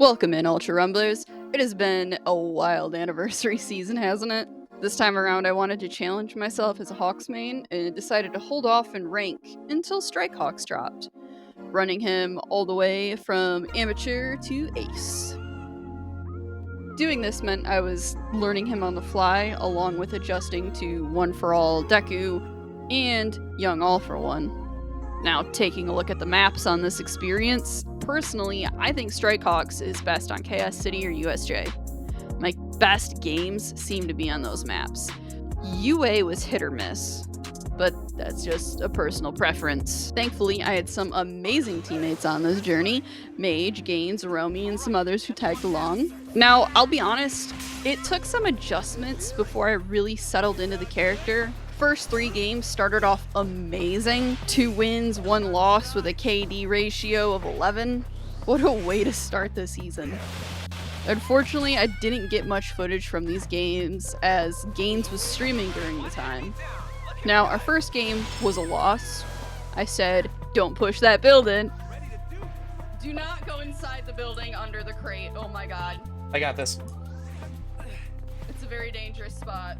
Welcome in, Ultra Rumblers. It has been a wild anniversary season, hasn't it? This time around, I wanted to challenge myself as a HAWKS main and decided to hold off in rank until Strike HAWKS dropped, running him all the way from amateur to ace. Doing this meant I was learning him on the fly, along with adjusting to One for All Deku and Young All for One. Now, taking a look at the maps on this experience, personally, I think Strike HAWKS is best on Chaos City or USJ. My best games seem to be on those maps. UA was hit or miss, but that's just a personal preference. Thankfully, I had some amazing teammates on this journey, Mage, Gainz, Romie, and some others who tagged along. Now, I'll be honest, it took some adjustments before I really settled into the character. First 3 games started off amazing. 2 wins, 1 loss with a KD ratio of 11. What a way to start the season. Unfortunately, I didn't get much footage from these games as Gainz was streaming during the time. Now, our first game was a loss. I said, don't push that building. Do not go inside the building under the crate. Oh my god. I got this. It's a very dangerous spot.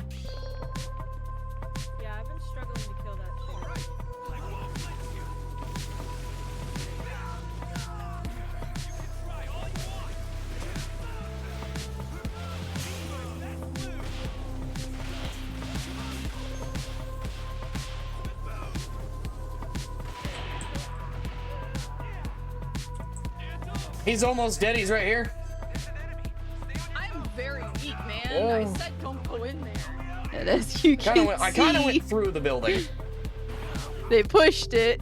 Yeah, I've been struggling to kill that shit. He's almost dead. He's right here. I'm very weak, man. Oh. I said don't go in there. And as you can see, I kind of went through the building. They pushed it.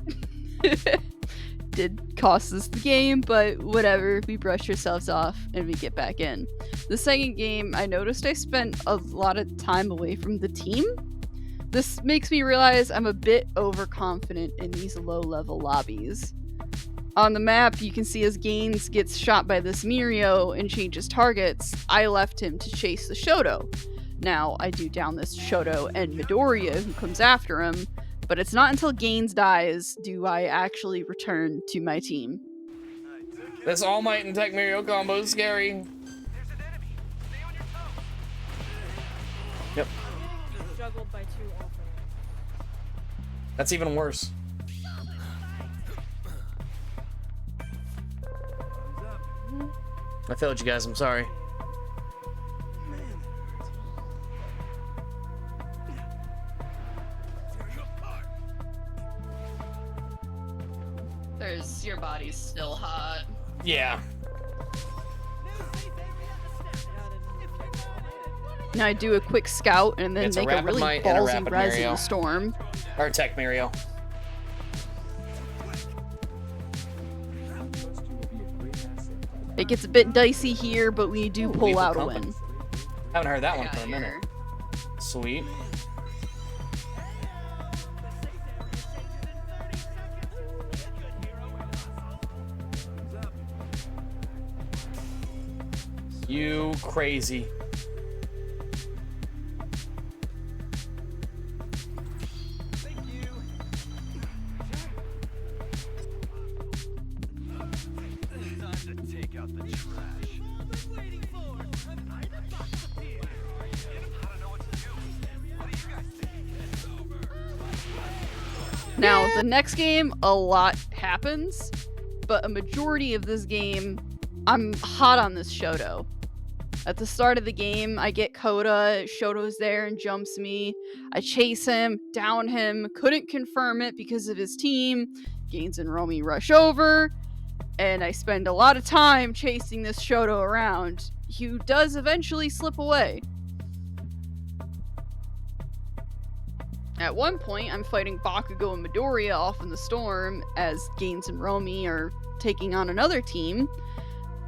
Did cost us the game, but whatever. We brush ourselves off and we get back in. The second game, I noticed I spent a lot of time away from the team. This makes me realize I'm a bit overconfident in these low-level lobbies. On the map, you can see as Gainz gets shot by this Mirio and changes targets, I left him to chase the Shoto. Now, I do down this Shoto and Midoriya who comes after him, but it's not until Gainz dies do I actually return to my team. This All Might and Tech Mirio combo is scary. Yep. Juggled by 2 offers. That's even worse. I failed you guys, I'm sorry. Your body's still hot. Yeah. Now I do a quick scout and then It's a make a rapid really might and a ballsy rapid res in Mirio. the storm. Or Tech Mirio. It gets a bit dicey here, but we do pull lethal out a company. win. Haven't heard that one Yeah, for a minute. here. Sweet. You crazy. Now, the next game, a lot happens, but a majority of this game, I'm hot on this Shoto. At the start of the game, I get Coda, Shoto's there and jumps me. I chase him, down him, couldn't confirm it because of his team. Gainz and Romie rush over, and I spend a lot of time chasing this Shoto around, who does eventually slip away. At one point, I'm fighting Bakugo and Midoriya off in the storm as Gainz and Romie are taking on another team.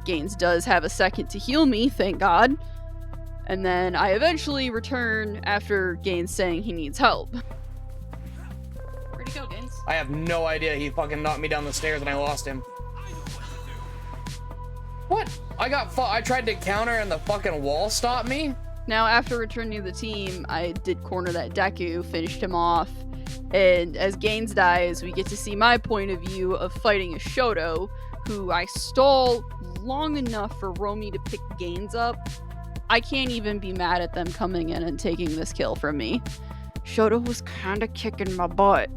Gainz does have a second to heal me, thank God. And then I eventually return after Gainz saying he needs help. Where'd he go, Gainz? I have no idea. He fucking knocked me down the stairs and I lost him. What? I tried to counter and the fucking wall stopped me? Now, after returning to the team, I did corner that Deku, finished him off, and as Gainz dies, we get to see my point of view of fighting a Shoto, who I stall long enough for Romie to pick Gainz up, I can't even be mad at them coming in and taking this kill from me. Shoto was kinda kicking my butt.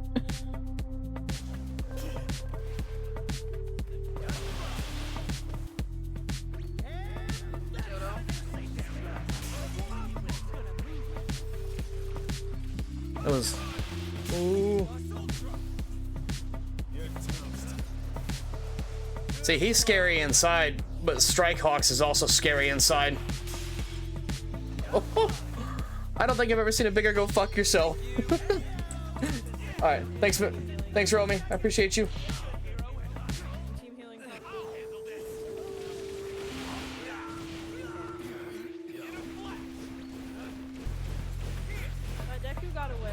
That was... Ooh. See, he's scary inside, but HAWKS is also scary inside. Oh, I don't think I've ever seen a bigger go fuck yourself. Alright, thanks, Romie. I appreciate you. Team healing. Deku got away.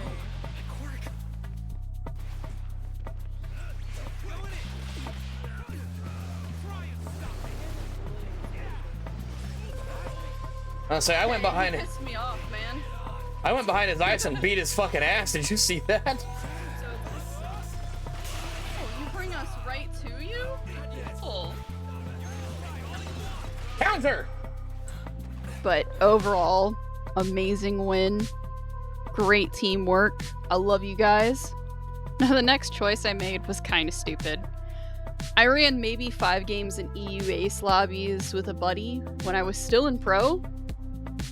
I'll say I went behind it. Pissed me off, man. I went behind his ice and beat his fucking ass. Did you see that? Oh, you bring us right to you? Oh. Counter! But overall, amazing win. Great teamwork. I love you guys. Now the next choice I made was kind of stupid. I ran maybe 5 games in EU Ace lobbies with a buddy when I was still in pro.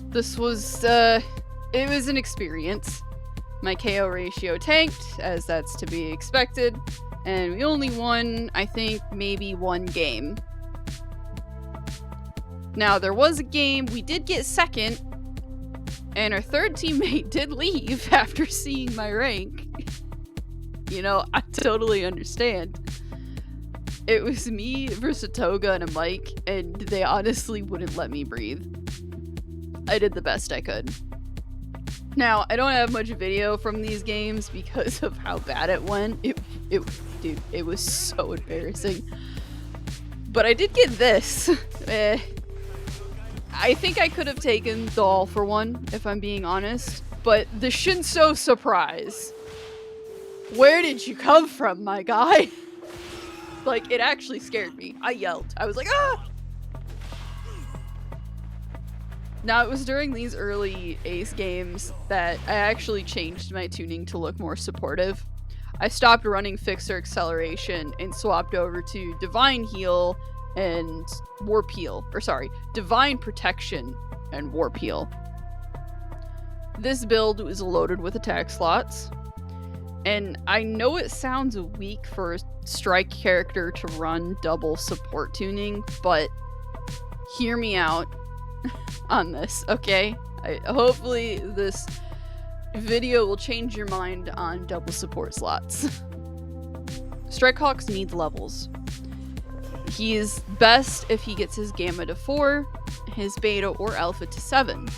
This was, it was an experience. My KO ratio tanked, as that's to be expected, and we only won, I think, maybe 1 game. Now, there was a game we did get second, and our third teammate did leave after seeing my rank. You know, I totally understand. It was me versus Toga and a Mike, and they honestly wouldn't let me breathe. I did the best I could. Now, I don't have much video from these games because of how bad it went. Dude, it was so embarrassing. But I did get this. I think I could have taken the all for one, if I'm being honest. But the Shinso surprise. Where did you come from, my guy? Like, it actually scared me. I yelled. I was like, ah! Now, it was during these early Ace games that I actually changed my tuning to look more supportive. I stopped running Fixer Acceleration and swapped over to Divine Heal and Warp Heal. Or sorry, Divine Protection and Warp Heal. This build was loaded with attack slots. And I know it sounds weak for a strike character to run double support tuning, but hear me out on this, okay? Hopefully this video will change your mind on double support slots. HAWKS needs levels. He is best if he gets his Gamma to 4, his Beta or Alpha to 7.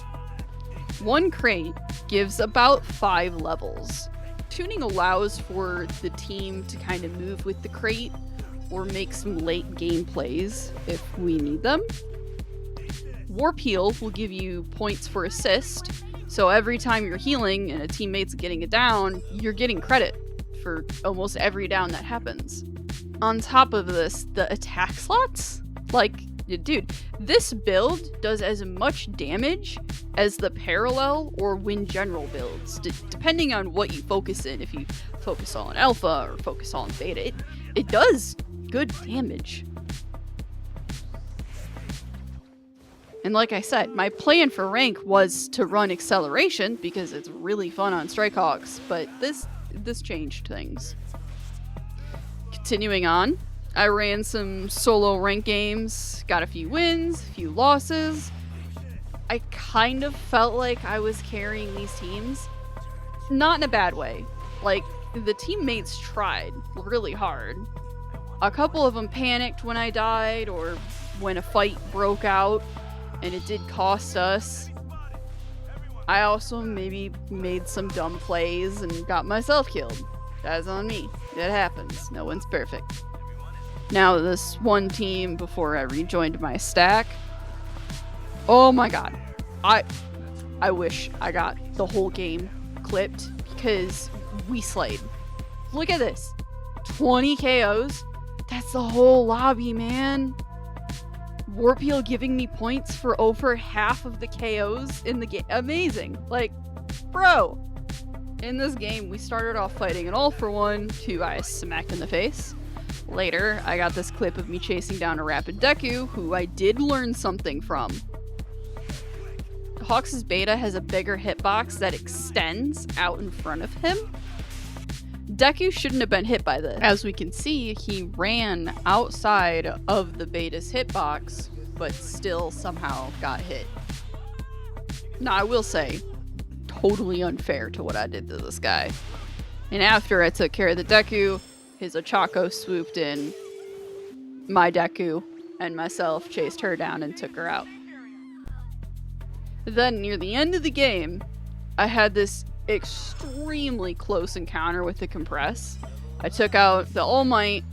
1 crate gives about 5 levels. Tuning allows for the team to kind of move with the crate or make some late game plays if we need them. Warp Heal will give you points for assist, so every time you're healing and a teammate's getting it down, you're getting credit for almost every down that happens. On top of this, the attack slots? Like, dude, this build does as much damage as the parallel or win general builds, depending on what you focus in. If you focus on alpha or focus on beta, it does good damage. And like I said, my plan for rank was to run acceleration because it's really fun on HAWKS, but this changed things. Continuing on, I ran some solo rank games, got a few wins, a few losses. I kind of felt like I was carrying these teams. Not in a bad way. Like, the teammates tried really hard. A couple of them panicked when I died or when a fight broke out, and it did cost us. I also maybe made some dumb plays and got myself killed. That's on me. It happens. No one's perfect. Now, this one team before I rejoined my stack. Oh my god. I wish I got the whole game clipped because we slayed. Look at this. 20 KOs. That's the whole lobby, man. Warpeel giving me points for over half of the KOs in the game. Amazing. Like, bro. In this game, we started off fighting an all-for-one who I smacked in the face. Later, I got this clip of me chasing down a Rapid Deku who I did learn something from. HAWKS' beta has a bigger hitbox that extends out in front of him. Deku shouldn't have been hit by this. As we can see, he ran outside of the beta's hitbox, but still somehow got hit. Now, I will say, totally unfair to what I did to this guy. And after I took care of the Deku, his Ochako swooped in, my Deku and myself chased her down and took her out. Then, near the end of the game, I had this extremely close encounter with the Compress. I took out the All Might,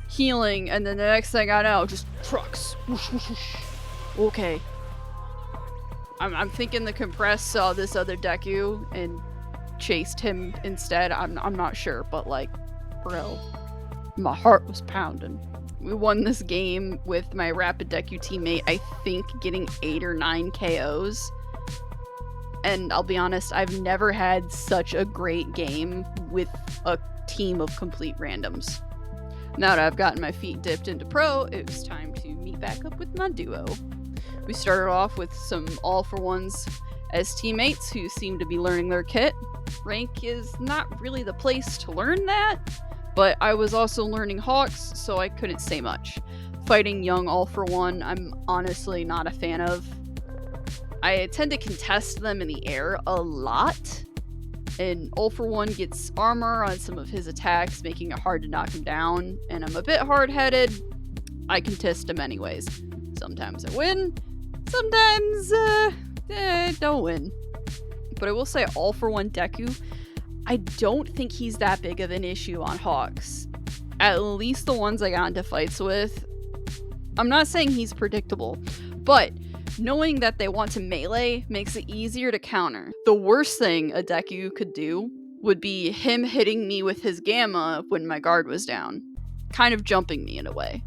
healing, and then the next thing I know, just trucks. Whoosh, whoosh, whoosh. Okay. I'm thinking the Compress saw this other Deku and chased him instead. I'm not sure, but like, bro, my heart was pounding. We won this game with my Rapid Deku teammate, I think, getting 8 or 9 KOs. And I'll be honest, I've never had such a great game with a team of complete randoms. Now that I've gotten my feet dipped into pro, it was time to meet back up with my duo. We started off with some all-for-ones as teammates who seem to be learning their kit. Rank is not really the place to learn that, but I was also learning HAWKS, so I couldn't say much. Fighting young all-for-one, I'm honestly not a fan of. I tend to contest them in the air a lot, and all-for-one gets armor on some of his attacks, making it hard to knock him down, and I'm a bit hard-headed. I contest him anyways. Sometimes I win, sometimes don't win. But I will say all-for-one Deku, I don't think he's that big of an issue on HAWKS. At least the ones I got into fights with. I'm not saying he's predictable, but knowing that they want to melee makes it easier to counter. The worst thing a Deku could do would be him hitting me with his Gamma when my guard was down, kind of jumping me in a way.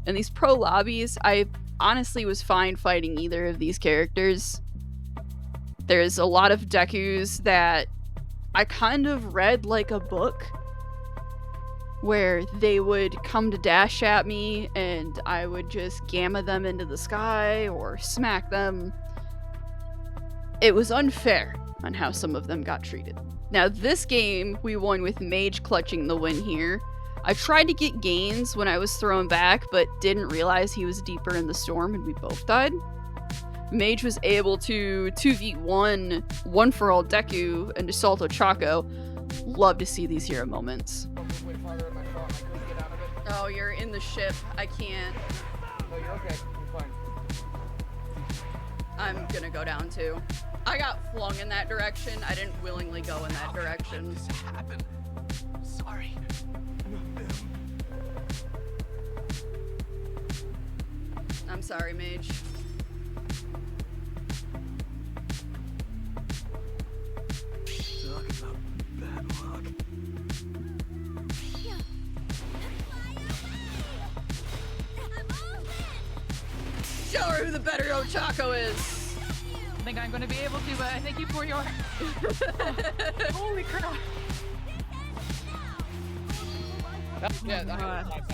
In these pro lobbies, I honestly was fine fighting either of these characters. There's a lot of Dekus that I kind of read like a book, where they would come to dash at me and I would just Gamma them into the sky or smack them. It was unfair on how some of them got treated. Now this game, we won with Mage clutching the win here. I tried to get Gainz when I was thrown back, but didn't realize he was deeper in the storm and we both died. Mage was able to 2v1 One For All Deku and Assault Ochako. Love to see these hero moments. Oh, you're in the ship. I can't. No, you're okay. You're fine. I'm gonna go down too. I got flung in that direction. I didn't willingly go in that direction. This happened. Sorry. I'm sorry, Mage. Talk about bad luck. Show her who the better Ochako is. I think I'm going to be able to, but I thank you for your... Holy crap. Yeah,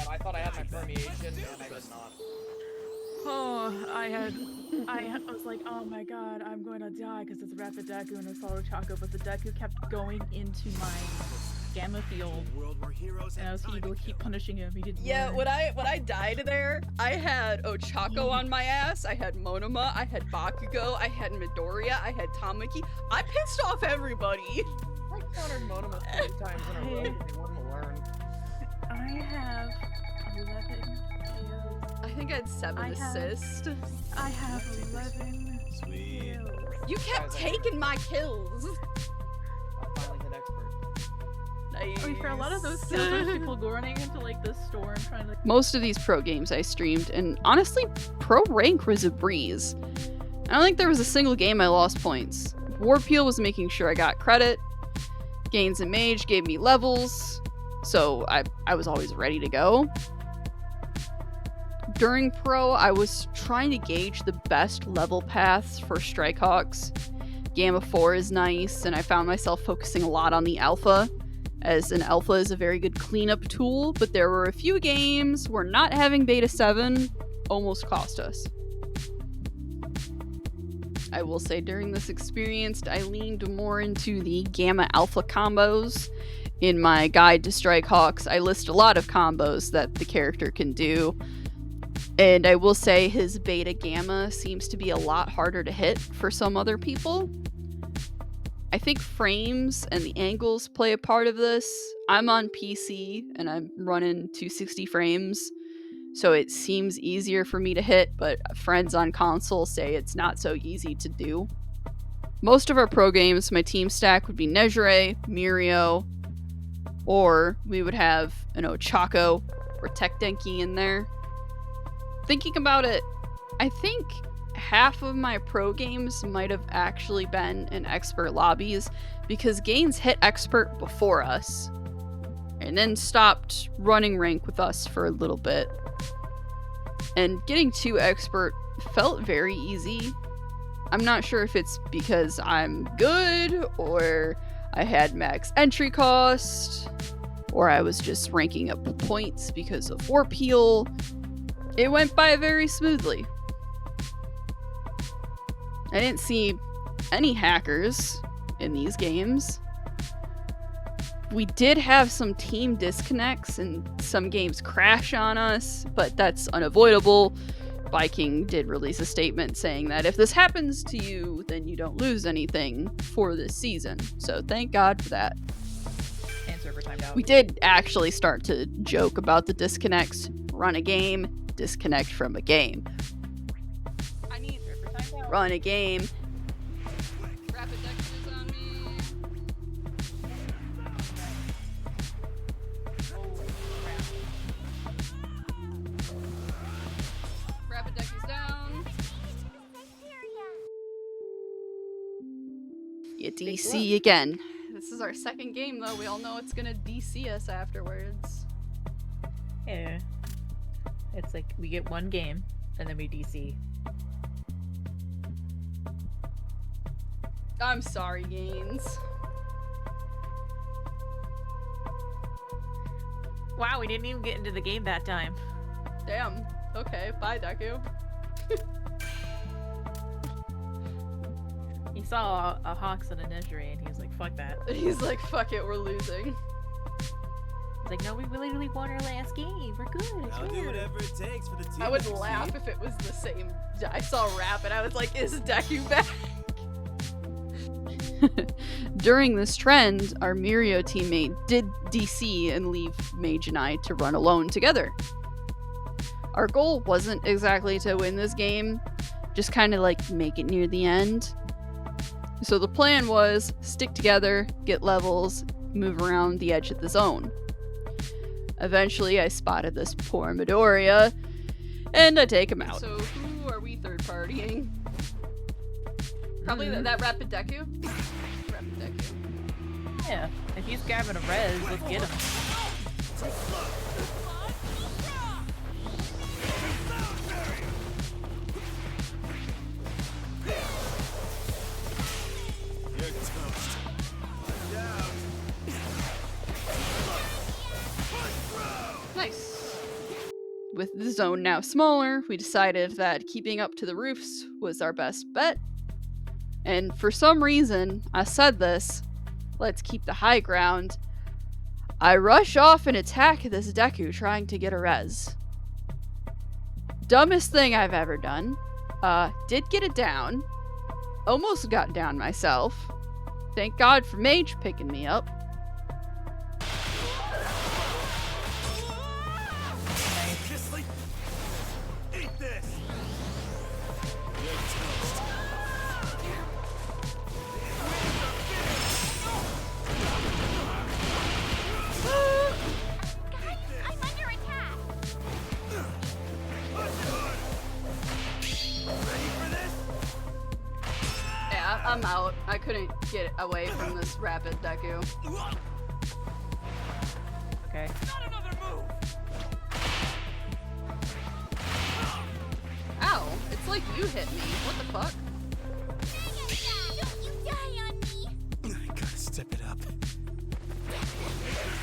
I thought I had my permeation, and I did not. Oh, I was like, oh my god, I'm going to die because it's a Rapid Deku and a Assault Ochako, but the Deku kept going into my Gamma field, and I was able to keep punishing him. He didn't Yeah, learn. when I died there, I had Ochako on my ass, I had Monoma, I had Bakugo, I had Midoriya, I had Tamaki. I pissed off everybody. I countered Monoma 3 times in a row, and they wouldn't learn. I have 11 kills. I think I had 7 assists. I have 11 kills. You kept taking my kills. I finally hit expert. Nice. I mean, for a lot of those kills, there's people running into like the storm trying to. Most of these pro games I streamed, and honestly, pro rank was a breeze. I don't think there was a single game I lost points. Warpeel was making sure I got credit. Gainz and Mage gave me levels, so I was always ready to go. during Pro, I was trying to gauge the best level paths for Strike Hawks. Gamma 4 is nice, and I found myself focusing a lot on the Alpha, as an Alpha is a very good cleanup tool, but there were a few games where not having Beta 7 almost cost us. I will say during this experience, I leaned more into the Gamma Alpha combos. In my guide to Strike Hawks, I list a lot of combos that the character can do. And I will say his Beta Gamma seems to be a lot harder to hit for some other people. I think frames and the angles play a part of this. I'm on PC and I'm running 260 frames, so it seems easier for me to hit, but friends on console say it's not so easy to do. Most of our pro games, my team stack would be Nejire, Mirio, or we would have an Ochako or Tech Denki in there. Thinking about it, I think half of my pro games might have actually been in expert lobbies because Gainz hit expert before us and then stopped running rank with us for a little bit. And getting to expert felt very easy. I'm not sure if it's because I'm good or I had max entry cost or I was just ranking up points because of Warp Heal. It went by very smoothly. I didn't see any hackers in these games. We did have some team disconnects and some games crash on us, but that's unavoidable. Viking did release a statement saying that if this happens to you, then you don't lose anything for this season. So thank God for that. And server timed out. We did actually start to joke about the disconnects. Run a game, disconnect from a game. I need server timed out. Run a game. Rapid Dex is on me. Rapid Dex is down. You DC again. This is our second game though. We all know it's gonna DC us afterwards. Yeah. It's like we get one game and then we DC. I'm sorry, Gainz. Wow, we didn't even get into the game that time. Damn. Okay, bye, Deku. He saw a Hawks and a Nejire and he was like, fuck that. He's like, fuck it, we're losing. He's like, no, we literally won our last game. We're good. It's I'll do fair." whatever it takes for the team. I would to laugh succeed. if it was the same. I saw Rap and I was like, is Deku back? During this trend, our Mirio teammate did DC and leave Mage and I to run alone together. Our goal wasn't exactly to win this game, just kind of like make it near the end. So the plan was stick together, get levels, move around the edge of the zone. Eventually, I spotted this poor Midoriya, and I take him out. So who are we third partying? Probably that Rapid Deku? Rapid Deku. Yeah. If he's grabbing a res, let's get him. You're toast. Down. Nice. With the zone now smaller, we decided that keeping up to the roofs was our best bet. And for some reason, I said this, let's keep the high ground. I rush off and attack this Deku trying to get a res. Dumbest thing I've ever done. Did get it down. Almost got down myself. Thank God for Mage picking me up. Just like eat this. You're toast. I'm under attack. Ready for this? Yeah, I'm out. I couldn't get away from this Rapid Deku. Okay. Not another move. like you hit me. What the fuck? Don't you die on me! I gotta step it up.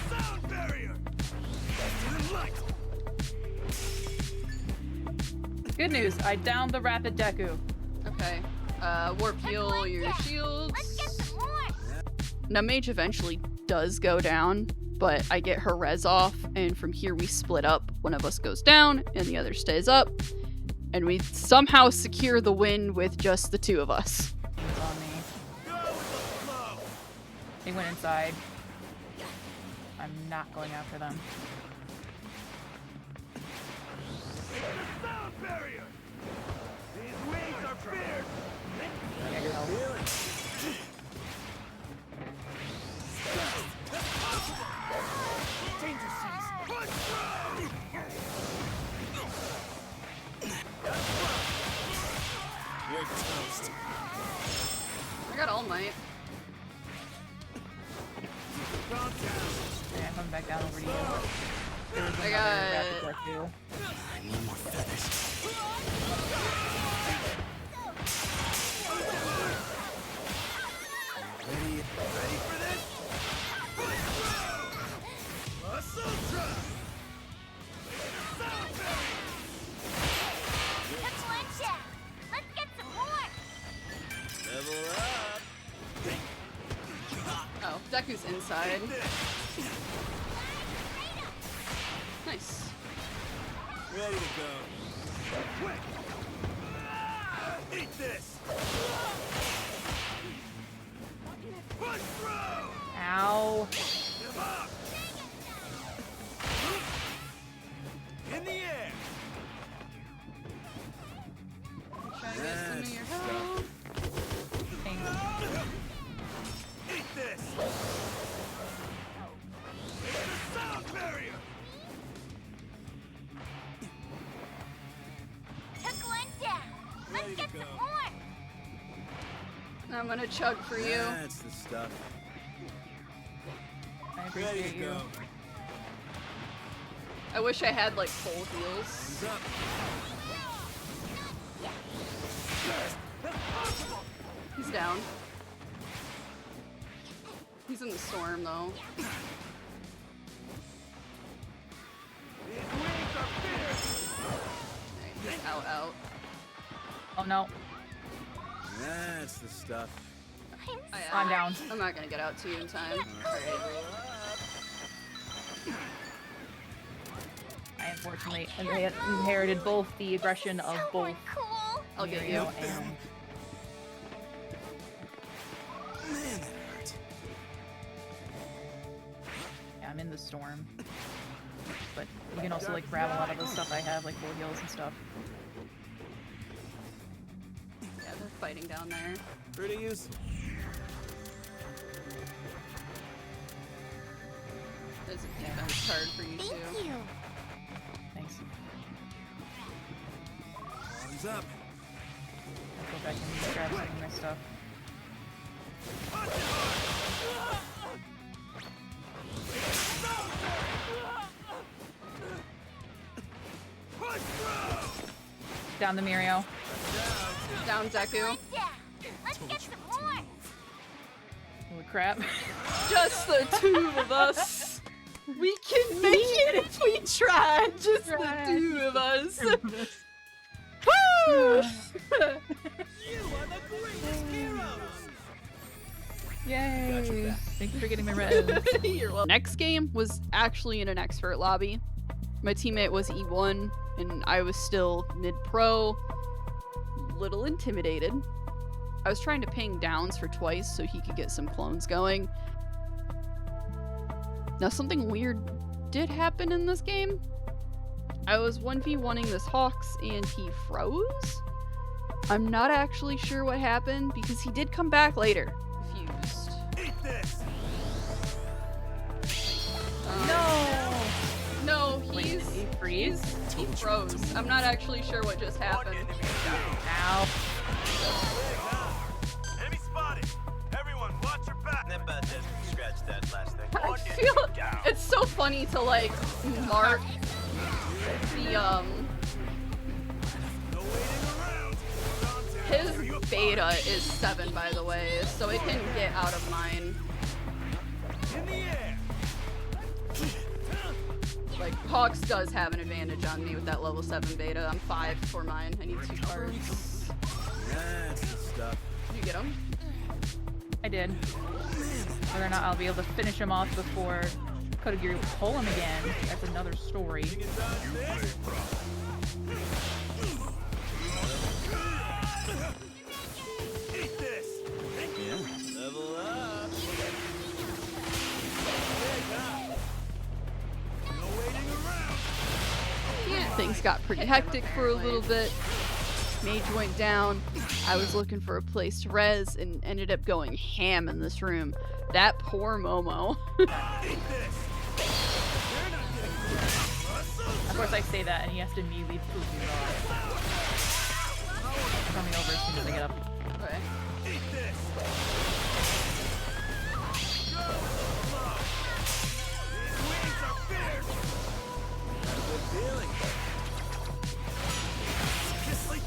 Sound barrier! To the light! Good news, I downed the rapid Deku. Okay. Warp heal your Let's shields. get some more! Now Mage eventually does go down, but I get her res off, and from here we split up. One of us goes down, and the other stays up. And we somehow secure the win with just the two of us. It's on me. Go with the flow! They went inside. I'm not going after them. The sound barrier! These wings are fierce! Yeah, you know. Danger seas! Punch through! You're toast. I got All Might. Calm down. Yeah, I'm coming back down over to you. There was I another got- rapid Deku. I need more feathers. Ready for this? Assaultra! Sound barrier! Took one shot! Let's get some more! Level up! Oh, Deku's inside. This. Nice. Ready to go. Quick! Eat this! Push through! Ow. Give up! In the air! Try to get some of your health. Dang. Eat this! It's the sound barrier! Took one down! Let's Ready to get go. some more! I'm gonna chug for you. That's the stuff. I Ready appreciate to you. go. I wish I had like full heals. Hands up. He's down. He's in the storm though. These wings are fierce! Alright, he's out. Oh no, That's the stuff. I'm down. I'm not gonna get out to you in time. I unfortunately inherited both the aggression of both Someone cool! I'll get you. Mirio and Man, that hurt. yeah, I'm in the storm. But you can also like grab a lot of the stuff I have, like full heals and stuff. Yeah, they're fighting down there. Pretty use. There's a defense card for you too. Thank you! Thanks. Arms up. I'll go back and grab some of my stuff. Push through! Down the Mirio. Down Deku. Down! Let's get some more! Holy crap. Just the two of us. We can make it if we try. Just the two of us. Woo! You are the greatest heroes! Yay! Thank you for getting my red. You're welcome. Next game was actually in an expert lobby. My teammate was E1 and I was still mid-pro. Little intimidated. I was trying to ping downs for twice so he could get some clones going. Now something weird did happen in this game. I was 1v1ing this HAWKS and he froze. I'm not actually sure what happened because he did come back later. Confused. Eat this! No, Wait, he's did he freeze? he froze. I'm not actually sure what just happened. Ow. Enemy spotted! Everyone, watch your back! That bad doesn't scratch that last thing. I feel it's so funny to like mark the No waiting around! beta is 7, by the way, so it can get out of mine. In the air. Like, HAWKS does have an advantage on me with that level 7 beta. I'm 5 for mine. I need 2 cards. That's the stuff. Did you get them? I did. Whether or not I'll be able to finish him off before Kodagiri will pull him again, that's another story. Eat this. Yeah. Level up. No waiting around. Yeah, things got pretty hectic for a little bit. Mage went down. I was looking for a place to res and ended up going ham in this room. That poor Momo. Eat this. Of course I say that and he has to immediately prove me wrong. Coming over as soon as I get up. Okay. Eat this. These wings are fierce. Got a good feeling. Just like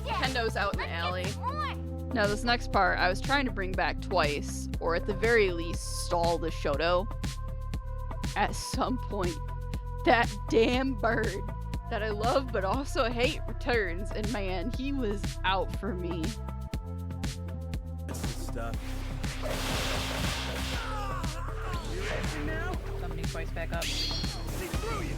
Kendo's out in the alley. More. Now this next part, I was trying to bring back twice, or at the very least, stall the Shoto. At some point, that damn bird that I love but also hate returns, and man, he was out for me. that's the stuff. You ready now? Somebody twice back up. See through you.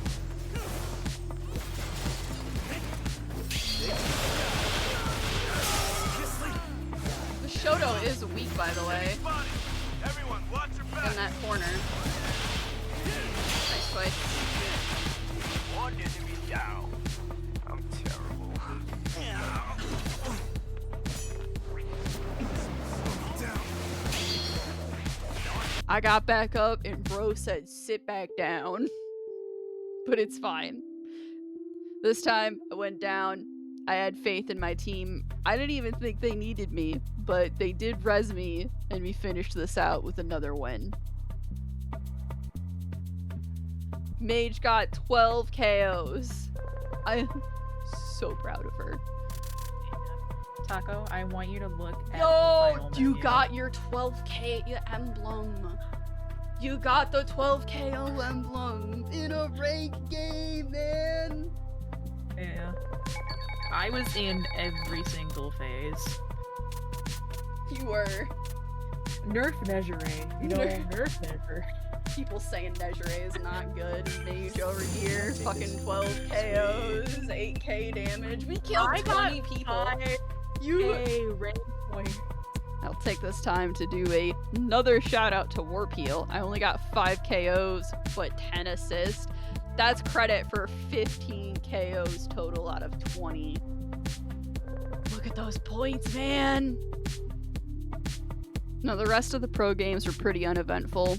The Shoto is weak, by the way, Everyone, watch your back. in that corner. Nice fight. One enemy down. I'm terrible. I got back up and bro said sit back down. But it's fine. This time I went down. I had faith in my team. I didn't even think they needed me, but they did res me and we finished this out with another win. Mage got 12 KOs. I am so proud of her. Taco, I want you to look at the Yo, final you menu. got your 12k emblem. You got the 12 KO emblem in a rank game, man. Yeah. I was in every single phase. You were. Nerf Nezure. You know, Nerf Nezure. People saying Nezure is not good. Mage over here, fucking 12 KOs, 8k damage. We killed 20 people. You. A rank point. I'll take this time to do another shout out to Warp Heal. I only got 5 KOs, but 10 assists. That's credit for 15 KOs total out of 20. Look at those points, man! Now, the rest of the pro games were pretty uneventful.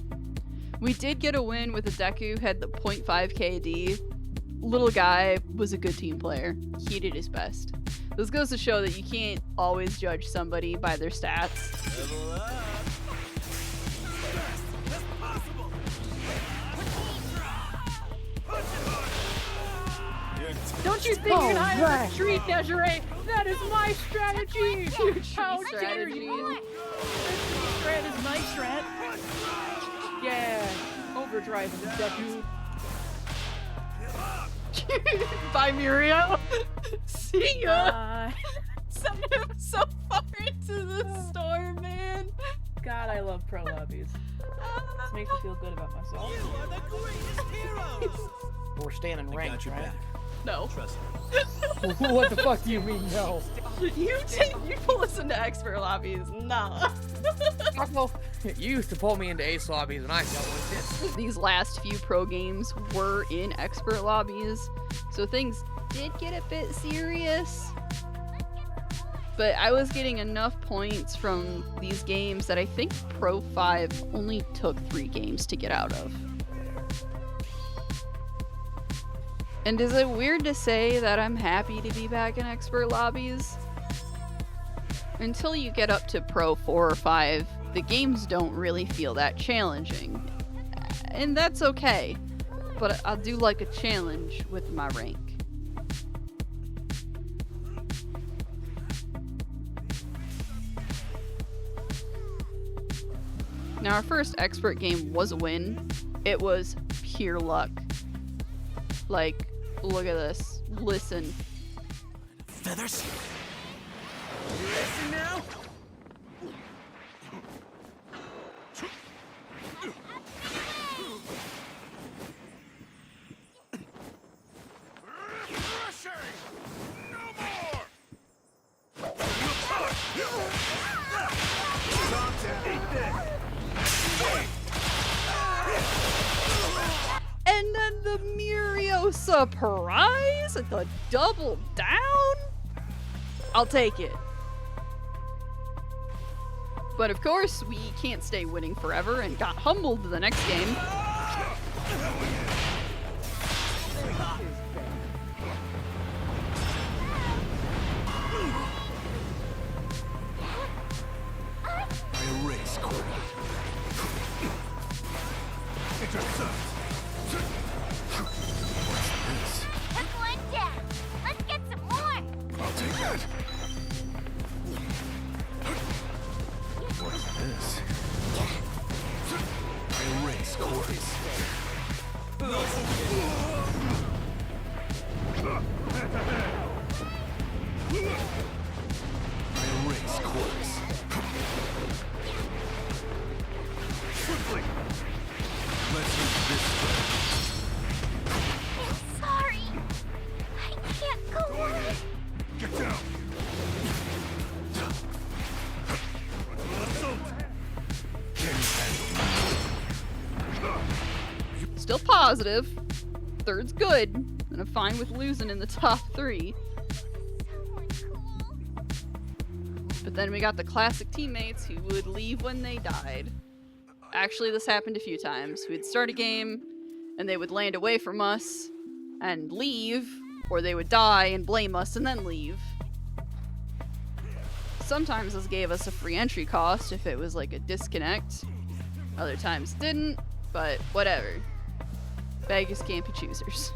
We did get a win with a Deku who had the 0.5 KD. Little guy was a good team player. He did his best. This goes to show that you can't always judge somebody by their stats. Level up. Fast as possible. Punch it hard. You're Don't you think you can hide on the street, Nezure? That is my strategy! How dare strategy. you? Strat is my strat. Yeah. Overdrive is Deku. Bye, Muriel. See ya. Uh, Send him so far into the storm, man. God, I love pro lobbies. This makes me feel good about myself. You are the greatest heroes. We're standing I ranked, got your right? back. No. Trust me. What the fuck do you mean, no? You pull us into expert lobbies. Nah. Well, you used to pull me into ace lobbies and I dealt with this. These last few pro games were in expert lobbies, so things did get a bit serious. But I was getting enough points from these games that I think Pro 5 only took 3 games to get out of. And is it weird to say that I'm happy to be back in expert lobbies? Until you get up to Pro 4 or 5, the games don't really feel that challenging. And that's okay, but I do like a challenge with my rank. Now, our first expert game was a win. It was pure luck. Like, look at this. Listen. Feathers? You racing now? Rushing! No more! Calm down. Eat this. And then the Mirio surprise? The double down? I'll take it. But of course, we can't stay winning forever and got humbled the next game. I erase Courtney. Intercept. Took one down. Let's get some more. I'll take that. What's this? I erase Courtney. I erase Courtney. Quickly. Let's use this way. I'm sorry. I can't go on. Get down. Still positive. Third's good. And I'm fine with losing in the top 3. Someone cool. But then we got the classic teammates who would leave when they died. Actually, this happened a few times. We'd start a game, and they would land away from us and leave, or they would die and blame us and then leave. Sometimes this gave us a free entry cost if it was like a disconnect. Other times didn't, but whatever. Beggars can't be choosers.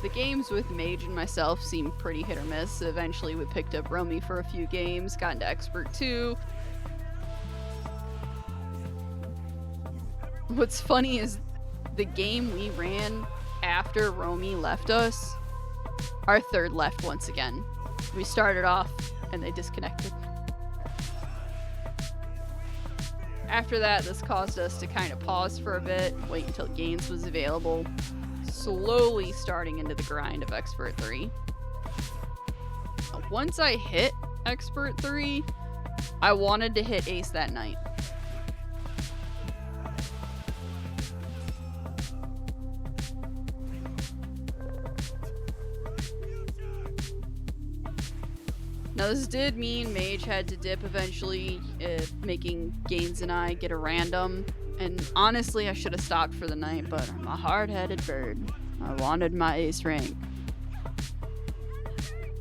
The games with Mage and myself seemed pretty hit or miss. Eventually we picked up Romie for a few games, got into Expert 2. What's funny is the game we ran after Romie left us, our third left once again. We started off and they disconnected. After that, this caused us to kind of pause for a bit, wait until Gainz was available, slowly starting into the grind of Expert 3. Once I hit Expert 3, I wanted to hit Ace that night. Now this did mean Mage had to dip eventually, making Gainz and I get a random. And honestly, I should have stopped for the night, but I'm a hard-headed bird. I wanted my ace rank. That's it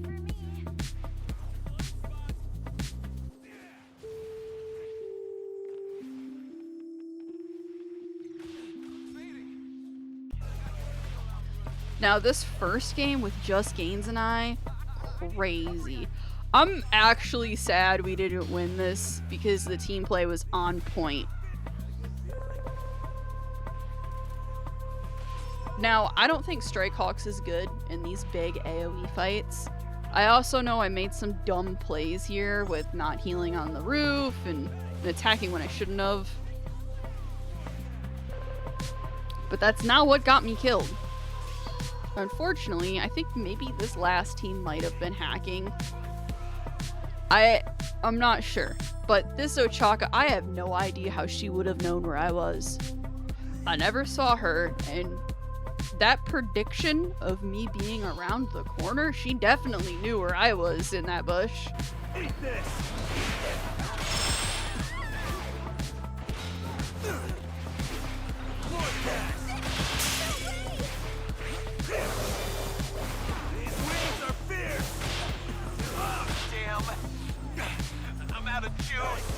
for me. Now this first game with just Gainz and I, crazy. I'm actually sad we didn't win this because the team play was on point. Now, I don't think Strike HAWKS is good in these big AoE fights. I also know I made some dumb plays here with not healing on the roof and attacking when I shouldn't have. But that's not what got me killed. Unfortunately, I think maybe this last team might have been hacking. I'm not sure. But this Ochaka, I have no idea how she would have known where I was. I never saw her, and that prediction of me being around the corner, she definitely knew where I was in that bush. Eat this. These wings are fierce. Damn. I'm out of juice.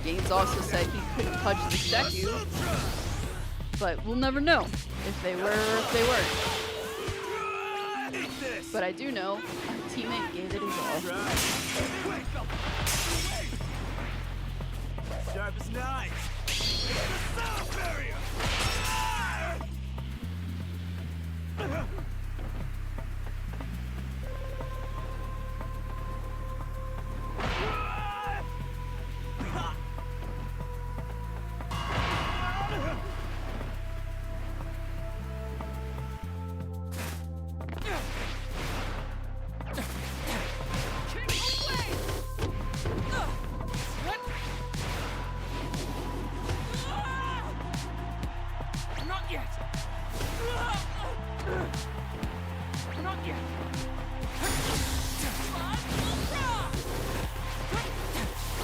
Gainz also said he couldn't touch the Deku, but we'll never know if they were or if they weren't. Eat this. But I do know our teammate gave it his all. Sharp as knives. The sound barrier. Not yet. Not yet.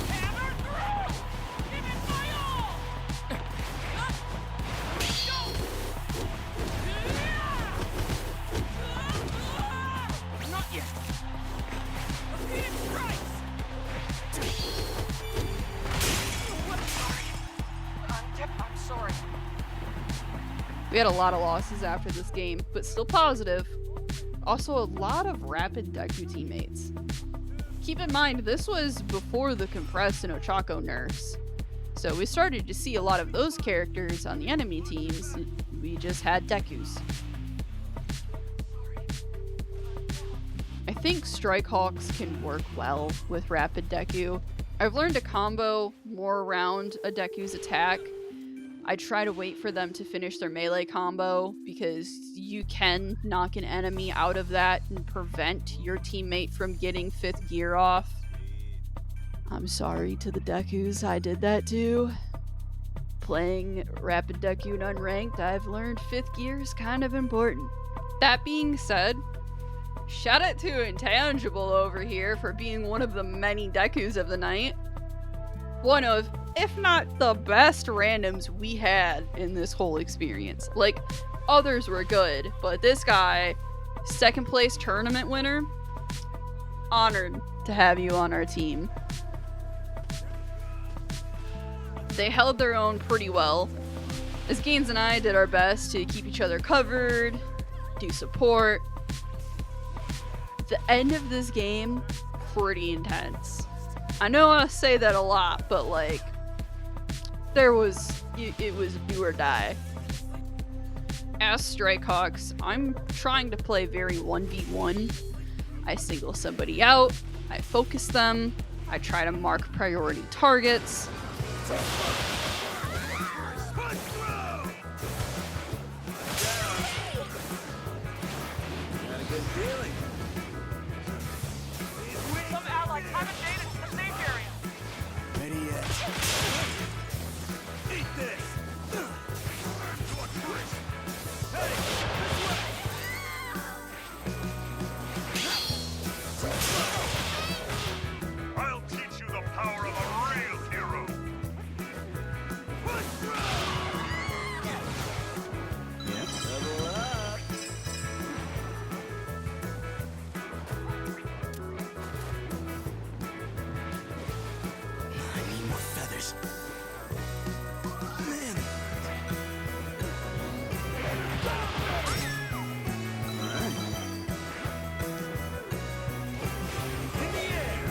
Hammer through! Give it my all! Not yet. Repeated strikes! I'm sorry. We had a lot of losses after this game, but still positive. Also, a lot of rapid Deku teammates. Keep in mind, this was before the compressed and Ochako nerfs. So we started to see a lot of those characters on the enemy teams. We just had Dekus. I think Strike Hawks can work well with rapid Deku. I've learned to combo more around a Deku's attack. I try to wait for them to finish their melee combo because you can knock an enemy out of that and prevent your teammate from getting 5th gear off. I'm sorry to the Dekus, I did that too. Playing Rapid Deku and Unranked, I've learned 5th gear is kind of important. That being said, shout out to Intangible over here for being one of the many Dekus of the night. One of, if not the best randoms we had in this whole experience. Like, others were good, but this guy, 2nd place tournament winner, honored to have you on our team. They held their own pretty well, as Gainz and I did our best to keep each other covered, do support. The end of this game, pretty intense. I know I say that a lot, but like, it was do or die. As Strike Hawks, I'm trying to play very 1v1. I single somebody out, I focus them, I try to mark priority targets. Some allies haven't made it to the safe area. Ready yet? Eat this. Hey, I'll teach you the power of a real hero. Level up. I need more feathers. Man. In the air.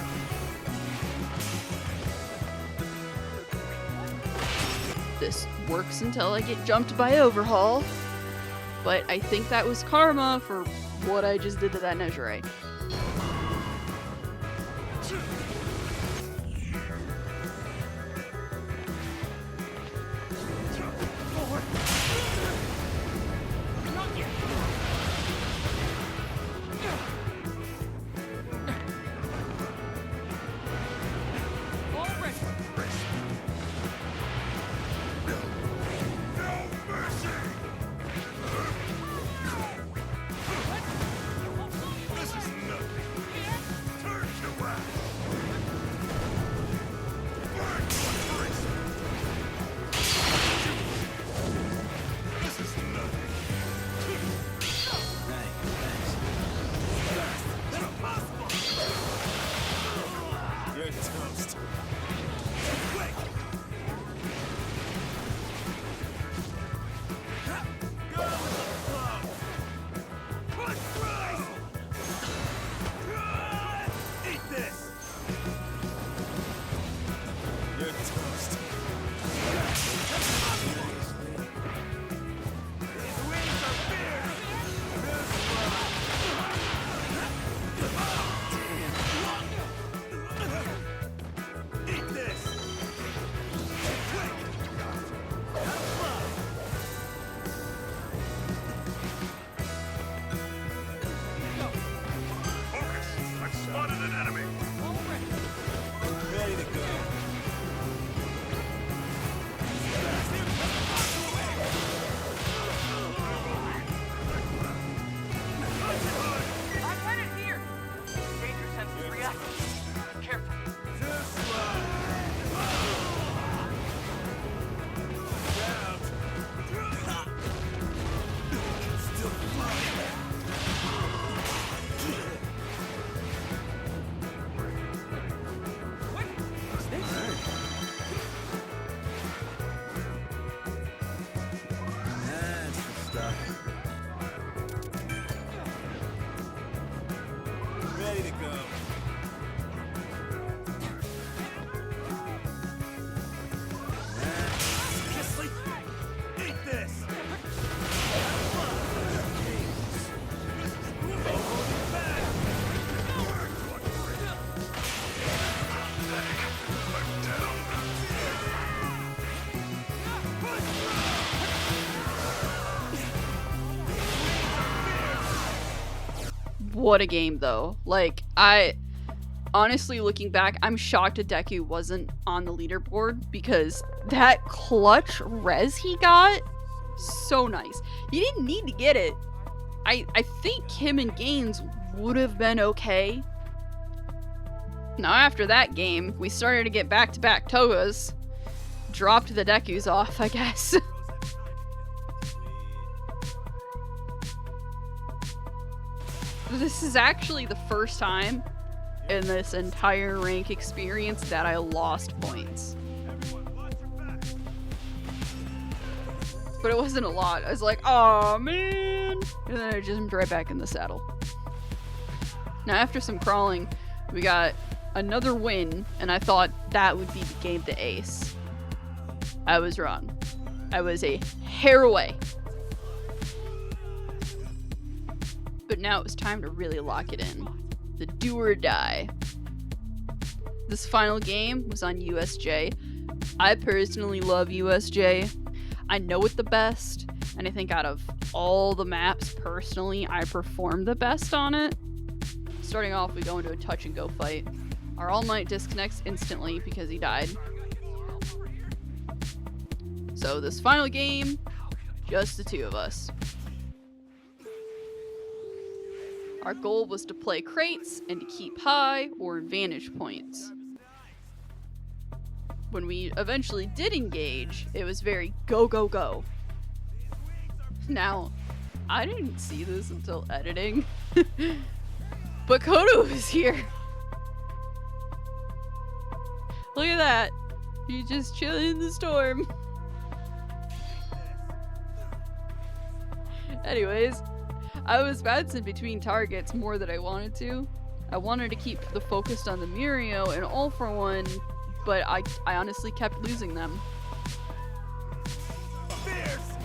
This works until I get jumped by Overhaul, but I think that was karma for what I just did to that Nezurite. Not yet. All ready. No mercy. This is nothing. Turn to wax. Careful. Too slow. Out. Still flying. That's the stuff. Ready to go. Just like, eat this. What a game, though. Like, honestly, looking back, I'm shocked Deku wasn't on the leaderboard because that clutch res he got, so nice. He didn't need to get it. I think him and Gainz would have been okay. Now, after that game, we started to get back-to-back Togas. Dropped the Dekus off, I guess. This is actually the first time in this entire rank experience that I lost points. But it wasn't a lot. I was like, oh man! And then I just jumped right back in the saddle. Now after some crawling, we got another win, and I thought that would be the game to ace. I was wrong. I was a hair away. But now it was time to really lock it in. The do or die. This final game was on USJ. I personally love USJ. I know it the best, and I think out of all the maps, personally, I performed the best on it. Starting off, we go into a touch and go fight. Our All Might disconnects instantly because he died. So this final game, just the two of us. Our goal was to play crates and to keep high or advantage points. When we eventually did engage, it was very go, go, go. Now, I didn't see this until editing, but Kodo was here. Look at that. He's just chilling in the storm. Anyways, I was bouncing between targets more than I wanted to. I wanted to keep the focus on the Mirio and All for One, but I honestly kept losing them. Fierce.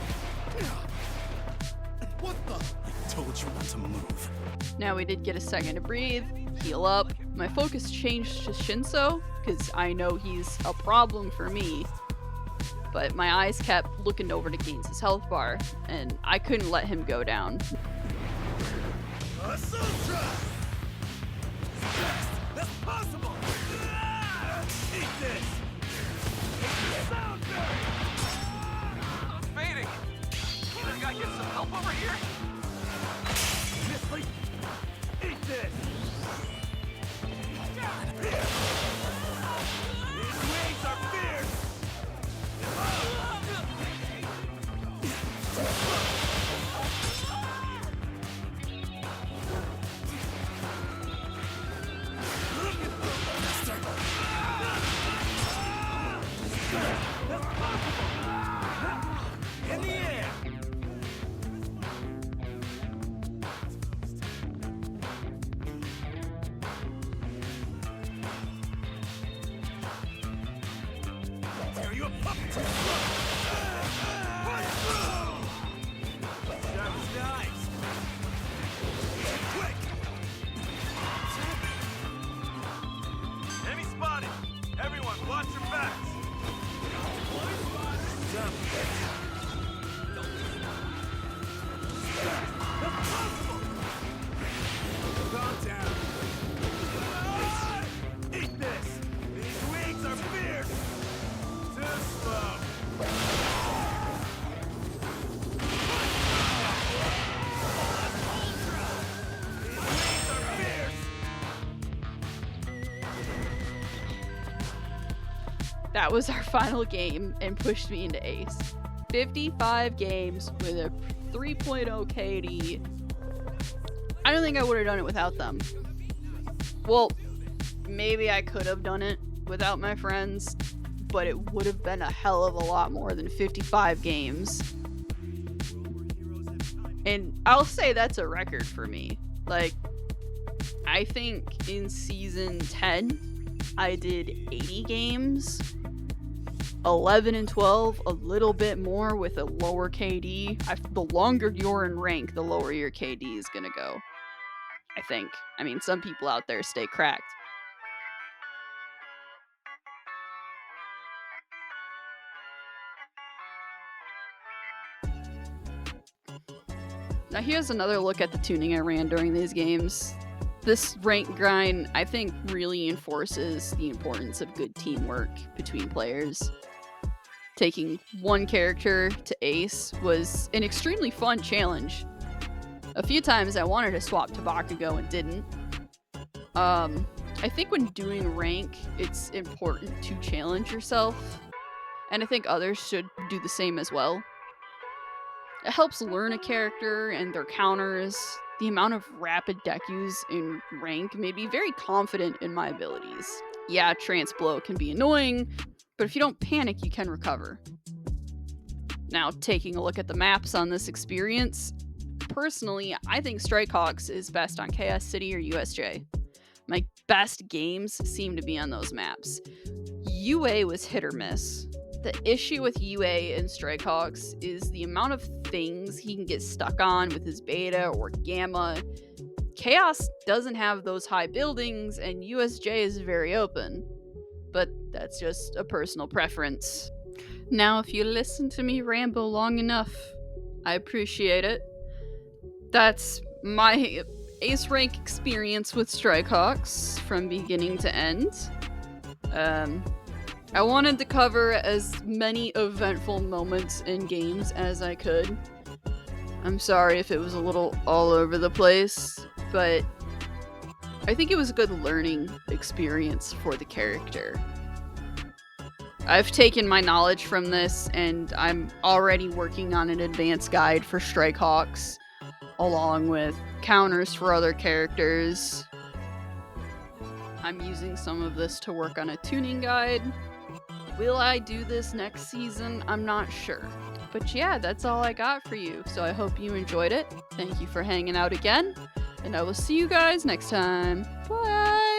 What the? I told you not to move. Now we did get a second to breathe, heal up. My focus changed to Shinso, because I know he's a problem for me. But my eyes kept looking over to Gainz' health bar, and I couldn't let him go down. A sutra. That's possible. Eat this. Sound It's fading. Either guy get some help over here? Nestle, eat this. These wings are fierce. In the air. Tear you apart. That was nice. Quick. Enemy spotted. Everyone, watch your backs. that was our final game and pushed me into ace. 55 games with a 3.0 KD. I don't think I would have done it without them. Well, maybe I could have done it without my friends, but it would have been a hell of a lot more than 55 games. And I'll say that's a record for me. Like, I think in season 10, I did 80 games. 11 and 12, a little bit more with a lower KD. The longer you're in rank, the lower your KD is gonna go. I think. I mean, some people out there stay cracked. Now here's another look at the tuning I ran during these games. This rank grind, I think, really enforces the importance of good teamwork between players. Taking one character to ace was an extremely fun challenge. A few times I wanted to swap to Bakugo and didn't. I think when doing rank, it's important to challenge yourself, and I think others should do the same as well. It helps learn a character and their counters. The amount of rapid deck use in rank made me very confident in my abilities. Yeah, trance blow can be annoying, but if you don't panic, you can recover. Now, taking a look at the maps on this experience, personally, I think HawKS is best on Chaos City or USJ. My best games seem to be on those maps. UA was hit or miss. The issue with UA and HawKS is the amount of things he can get stuck on with his beta or gamma. Chaos doesn't have those high buildings, and USJ is very open. But that's just a personal preference. Now, if you listen to me ramble long enough, I appreciate it. That's my ace rank experience with HawKS from beginning to end. I wanted to cover as many eventful moments in games as I could. I'm sorry if it was a little all over the place, but I think it was a good learning experience for the character. I've taken my knowledge from this, and I'm already working on an advanced guide for HawKS, along with counters for other characters. I'm using some of this to work on a tuning guide. Will I do this next season? I'm not sure. But yeah, that's all I got for you, so I hope you enjoyed it. Thank you for hanging out again, and I will see you guys next time. Bye!